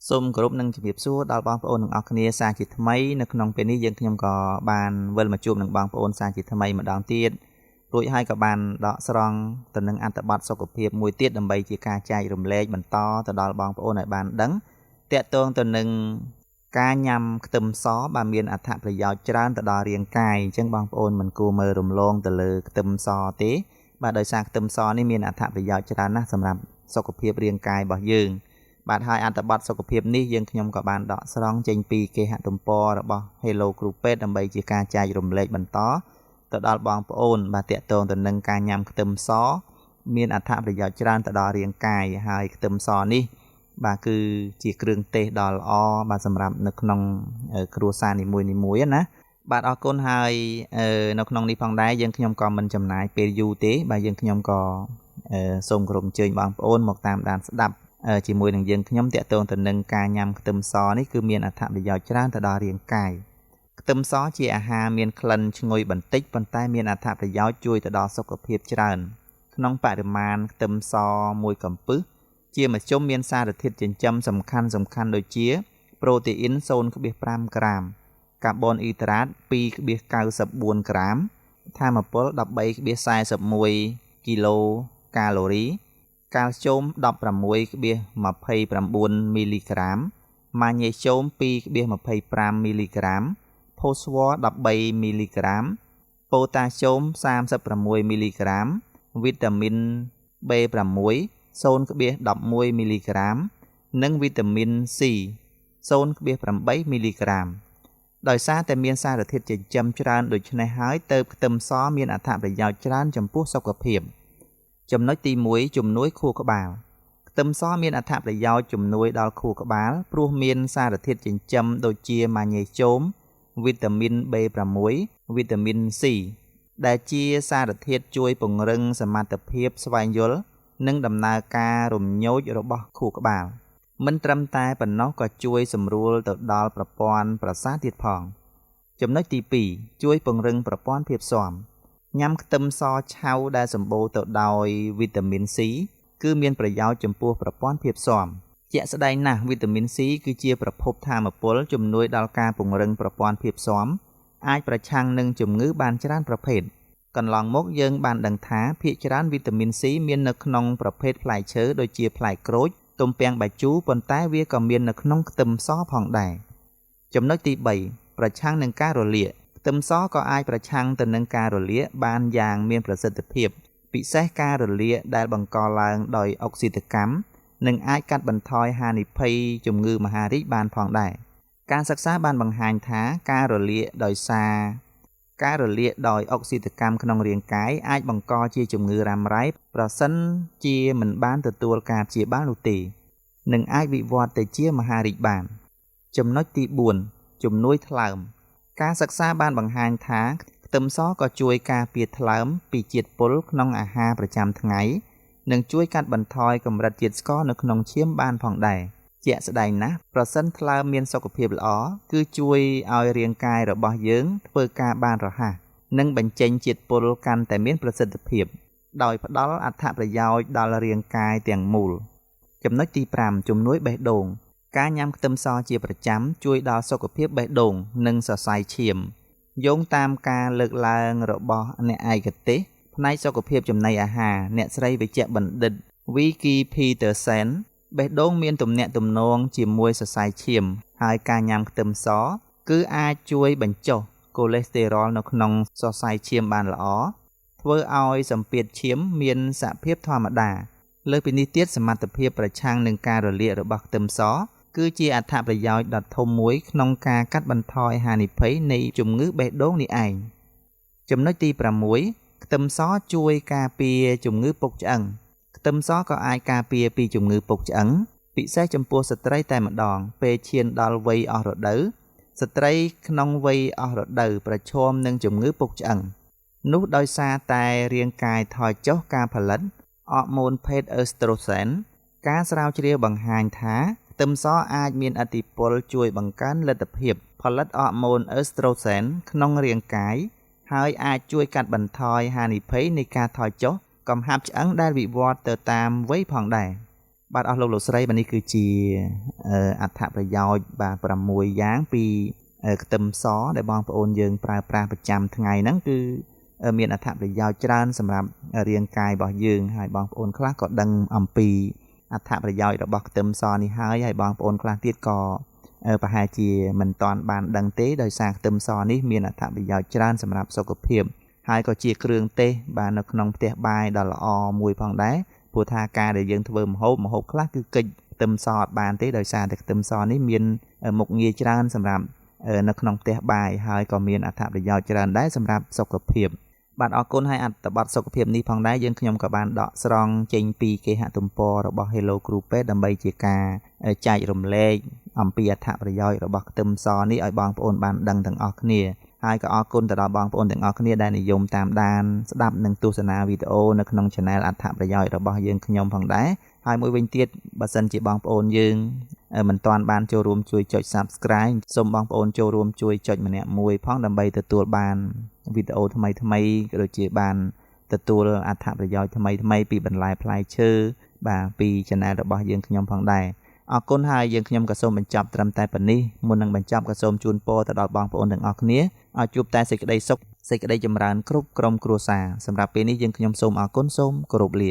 សូមគោរពនឹងជំរាបសួរដល់បងប្អូនទាំងអស់គ្នាសាជាថ្មីនៅក្នុងពេលនេះយើងខ្ញុំក៏បានវិលមកជួបនឹងបងប្អូនសាជាថ្មីម្ដងទៀតរួចហើយក៏បានដកស្រង់ទៅនឹងអត្ថបទសុខភាពមួយទៀតដើម្បីជាការចែករំលែកបន្តទៅដល់បងប្អូនឲ្យបានដឹងតាក់ទងទៅនឹងការញ៉ាំខ្ទឹមសបានមានអត្ថប្រយោជន៍ច្រើនទៅដល់រាងកាយអញ្ចឹងបងប្អូនមិនគួរមើលរំលងទៅលើខ្ទឹមសទេបាទដោយសារខ្ទឹមសនេះមានអត្ថប្រយោជន៍ច្រើនណាស់សម្រាប់សុខភាពរាងកាយរបស់យើងបាទហើយអត្ថបទសុខភាពនេះយើងខ្ញុំក៏បានដកស្រង់ចេញពីគេហទំព័ររបស់ Hello គ្រូពេទ្យដើម្បីជាការចែករំលែកបន្តទៅដល់បងប្អូនបាទតាក់ទងទៅនឹងការញ៉ាំខ្ទឹមសមានអត្ថប្រយោជន៍ច្រើនទៅដល់រាងកាយហើយខ្ទឹមសនេះបាទគឺជាគ្រឿងទេសដ៏ល្អបាទសម្រាប់នៅក្នុងគ្រួសារនីមួយៗណាបាទអរគុណហើយនៅក្នុងនេះផងដែរយើងខ្ញុំក៏មិនចំណាយពេលយូរទេបាទយើងខ្ញុំក៏សូមគោរពអញ្ជើញបងប្អូនមកតាមដានស្ដាប់ជាមួយនឹងយើងខ្ញុំតាក់ទងទៅនឹងការញ៉ាំខ្ទឹមសនេះគឺមានអត្ថប្រយោជន៍ច្រើនទៅដល់រាងកាយខ្ទឹមសជាអាហារមានក្លិនឈ្ងុយបន្តិចប៉ុន្តែមានអត្ថប្រយោជន៍ជួយទៅដល់សុខភាពច្រើនក្នុងបរិមាណខ្ទឹមសមួយកំពឹសជាមធ្យមមានសារធាតុចិញ្ចឹមសំខាន់ដូចជាប្រូតេអ៊ីន 0.5 ក្រាមកាបូនអ៊ីដ្រាត 2.94 ក្រាមថាមពល 13.41 គីឡូកាឡូរីកាល់ស្យូម 16.29 មីលីក្រាមម៉ាញ៉េស្យូម 2.25 មីលីក្រាមផូស្វ័រ 13 មីលីក្រាមប៉ូតាស្យូម 36 មីលីក្រាមវីតាមីន B6 0.11 មីលីក្រាមនិងវីតាមីន C 0.8 មីលីក្រាមដោយសារតែមានសារធាតុចិញ្ចឹមច្រើនដូច្នេះហើយទើបខ្ទឹមសមានអត្ថប្រយោជន៍ច្រើនចំពោះសុខភាពចំណុចទី1ជំនួយខួរក្បាលខ្ទឹមសមានអត្ថប្រយោជន៍ជំនួយដល់ខួរក្បាលព្រោះមានសារធាតុចិញ្ចឹមដូចជាម៉ាញ៉េស្យូមវីតាមីន B6 វីតាមីន C ដែលជាសារធាតុជួយពង្រឹងសមត្ថភាពស្វែងយល់និងដំណើរការរំញោចរបស់ខួរក្បាលមិនត្រឹមតែប៉ុណ្ណោះក៏ជួយសម្រួលទៅដល់ប្រព័ន្ធប្រសាទទៀតផងចំណុចទី2ជួយពង្រឹងប្រព័ន្ធភាពស៊ាំញ៉ាំខ្ទឹមសឆៅដែលសម្បូរទៅដោយវីតាមីន C គឺមានប្រយោជន៍ចំពោះប្រព័ន្ធភាពស៊ាំជាក់ស្ដែងណាស់វីតាមីន C គឺជាប្រភពថាមពលជំនួយដល់ការពង្រឹងប្រព័ន្ធភាពស៊ាំអាចប្រឆាំងនឹងជំងឺបានច្រើនប្រភេទកន្លងមកយើងបានដឹងថាភាគច្រើនវីតាមីន C មាននៅក្នុងប្រភេទផ្លែឈើដូចជាផ្លែក្រូចទំពាំងបាយជូរប៉ុន្តែវាក៏មាននៅក្នុងខ្ទឹមសផងដែរចំណុចទី3ប្រឆាំងនឹងការរលាកខ្ទឹមសក៏អាចប្រឆាំងទៅនឹងការរលាកបានយ៉ាងមានប្រសិទ្ធភាពពិសេសការរលាកដែលបង្កឡើងដោយអុកស៊ីតកម្មនិងអាចកាត់បន្ថយហានិភ័យជំងឺមហារីកបានផងដែរការសិក្សាបានបង្ហាញថាការរលាកដោយអុកស៊ីតកម្មក្នុងរាងកាយអាចបង្កជាជំងឺរ៉ាំរ៉ៃប្រសិនជាមិនបានទទួលការព្យាបាលនោះទេនិងអាចវិវត្តទៅជាមហារីកបានចំណុចទី4ជំនួយថ្លើមការសិក្សាបានបង្ហាញថាខ្ទឹមសក៏ជួយការពារថ្លើមពីជាតិពុលក្នុងអាហារប្រចាំថ្ងៃនិងជួយកាត់បន្ថយកម្រិតជាតិស្ករនៅក្នុងឈាមបានផងដែរជាក់ស្ដែងណាស់ប្រសិនថ្លើមមានសុខភាពល្អគឺជួយឲ្យរាងកាយរបស់យើងធ្វើការបានរហ័សនិងបញ្ចេញជាតិពុលកាន់តែមានប្រសិទ្ធភាពដោយផ្ដល់អត្ថប្រយោជន៍ដល់រាងកាយទាំងមូលចំណុចទី5ជំនួយបេះដូងការញ៉ាំខ្ទឹមសជាប្រចាំជួយដល់សុខភាពបេះដូងនិងសរសៃឈាមយោងតាមការលើកឡើងរបស់អ្នកឯកទេសផ្នែកសុខភាពចំណីអាហារអ្នកស្រីវេជ្ជបណ្ឌិត Vicky Peterson បេះដូងមានទំនាក់ទំនងជាមួយសរសៃឈាមហើយការញ៉ាំខ្ទឹមសគឺអាចជួយបញ្ចុះកូលេស្តេរ៉ុលនៅក្នុងសរសៃឈាមបានល្អធ្វើឲ្យសម្ពាធឈាមមានសភាពធម្មតាលើសពីនេះទៀតសមត្ថភាពប្រឆាំងនឹងការរលាករបស់ខ្ទឹមសគឺជាអត្ថប្រយោជន៍ដ៏ធំមួយក្នុងការកាត់បន្ថយហានិភ័យនៃជំងឺបេះដូងនេះឯងចំណុចទី6ខ្ទឹមសជួយការពារជំងឺពុកឆ្អឹងខ្ទឹមសក៏អាចការពារពីជំងឺពុកឆ្អឹងពិសេសចំពោះស្ត្រីតែម្ដងពេលឈានដល់វ័យអស់រដូវស្ត្រីក្នុងវ័យអស់រដូវប្រឈមនឹងជំងឺពុកឆ្អឹងនោះដោយសារតែរាងកាយថយចុះការផលិតអរម៉ូនភេទអឺស្ត្រូសែនការស្រាវជ្រាវបង្ហាញថាខ្ទឹមសអាចមានឥទ្ធិពលជួយបង្កើនលទ្ធភាពផលិតអរម៉ូនអឺស្ត្រូសែនក្នុងរាងកាយហើយអាចជួយកាត់បន្ថយហានិភ័យនៃការថយចុះកំហាប់ឆ្អឹងដែលវិវត្តទៅតាមវ័យផងដែរ បាទអស់លោកស្រីបាទនេះគឺជាអត្ថប្រយោជន៍បាទ6យ៉ាងពីខ្ទឹមសដែលបងប្អូនយើងប្រើប្រាស់ប្រចាំថ្ងៃហ្នឹងគឺមានអត្ថប្រយោជន៍ច្រើនសម្រាប់រាងកាយរបស់យើងហើយបងប្អូនខ្លះក៏ដឹងអំពីអត្ថប្រយោជន៍របស់ខ្ទឹមសនេះហើយបងប្អូនខ្លះទៀតក៏ប្រហែលជាមិនទាន់បានដឹងទេដោយសារខ្ទឹមសនេះមានអត្ថប្រយោជន៍ច្រើនសម្រាប់សុខភាពហើយក៏ជាគ្រឿងទេសបាទនៅក្នុងផ្ទះបាយដ៏ល្អមួយផងដែរព្រោះថាការដែលយើងធ្វើម្ហូបខ្លះគឺកិច្ចខ្ទឹមសអត់បានទេដោយសារតែខ្ទឹមសនេះមានមុខងារច្រើនសម្រាប់នៅក្នុងផ្ទះបាយហើយក៏មានអត្ថប្រយោជន៍ច្រើនដែរសម្រាប់សុខភាពបាទអរគុណហើយអត្ថបទសុខភាពនេះផងដែរយើងខ្ញុំក៏បានដកស្រង់ចេញពីគេហទំព័ររបស់ Hello គ្រូពេទ្យដើម្បីជាការចែករំលែកអំពីអត្ថប្រយោជន៍របស់ខ្ទឹមសនេះឲ្យបងប្អូនបានដឹងទាំងអស់គ្នាហើយក៏អរគុណទៅដល់បងប្អូនទាំងអស់គ្នាដែលនិយមតាមដានស្ដាប់និងទស្សនាវីដេអូនៅក្នុង Channel អត្ថប្រយោជន៍របស់យើងខ្ញុំផងដែរហើយមួយវិញទៀតបើសិនជាបងប្អូនយើងមិនទាន់បានចូលរួមជួយចុច Subscribe សូមបងប្អូនចូលរួមជួយចុចម្នាក់មួយផងដើម្បីទទួលបានវីដេអូថ្មីក៏ដូចជាបានទទួលអត្ថប្រយោជន៍ថ្មីពីបន្លែផ្លែឈើបាទពី Channel របស់យើងខ្ញុំផងដែរអរគុណហើយយើងខ្ញុំក៏សូមបញ្ចប់ត្រឹមតែប៉ុណ្នេះមុននឹងបញ្ចប់ក៏សូមជូនពរទៅដល់បងប្អូនទាំងអស់គ្នាឲ្យជួបតែសេចក្តីសុខសេចក្តីចម្រើនគ្រប់ក្រុមគ្រួសារសម្រាប់ពេលនេះយើងខ្ញុំសូមអរគុណសូមគោរពលា